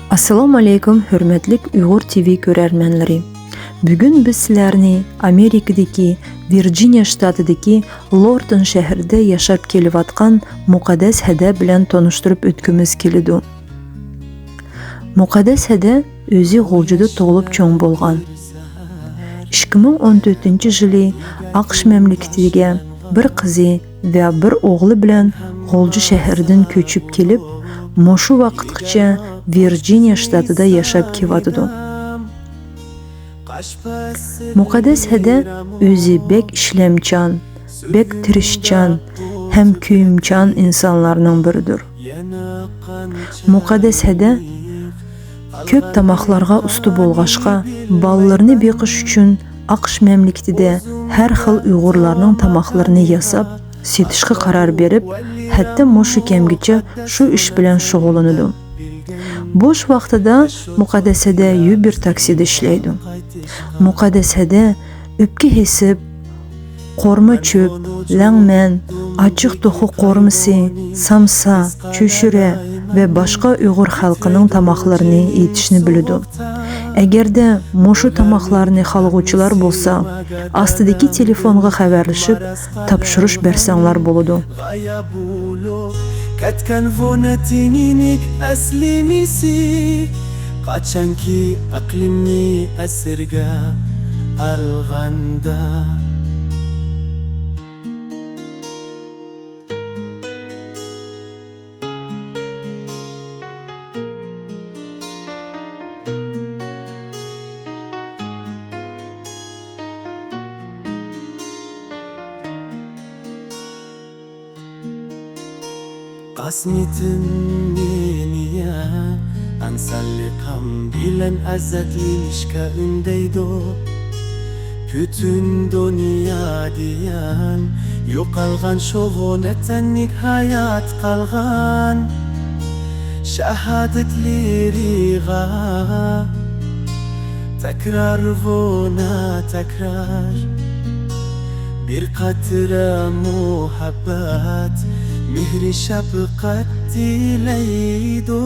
Assalomu alaykum, hurmatli Uyg'ur TV ko'rarmanlari. Bugun biz sizlarni Amerikadagi Virjiniya shtatidagi Lorton shahrida yashab kelayotgan Muqaddas Hada bilan tanishtirib o'tgimiz keladi. Muqaddas Hada o'zi G'uljida tug'ilib cho'ng bo'lgan. 2014-yili AQSh mamlakatiga bir qizi va bir o'g'li bilan G'ulji shahridan ko'chib kelib, shu vaqtgacha Virjiniya shtatida yashab keladi. Muqaddas Hada o'zi bek ishlamchan, bek tirishchan, ham kuyimchan insonlarning biridir. Muqaddas Hada ko'p tamoqlarga usti bo'lg'ashqa, bolalarni beqish uchun AQSh mamlakatida har xil Uyg'urlarning tamoqlarini yasab, setishga qaror berib, hatto shu kamgacha shu ish bilan shug'ullanadi. Bo'sh vaqtida Muqaddas Hada Uber taksida ishlaydi. Muqaddas Hada o'pka hesib, qo'rma cho'p, langman, ochiq to'xu qo'rmisi, samsa, cho'shira va boshqa Uyg'ur xalqining tamoqlarini yetishni biladi. Agarda shu tamoqlarni xalquvchilar bo'lsa, astidagi telefonga xabarlashib, topshirish bersanglar bo'ladi. Katkan vonatinik aslimisi qachonki aqlimni asirga alg'anda qasmetim meniya ansalliqam bilan azadlishga undaydi butun dunyo diyan yo'qolgan sho'g'onatanlik hayot qolgan shahodatlariga takrar vona takrar bir qatra muhabbat mehri shafqat dilaydi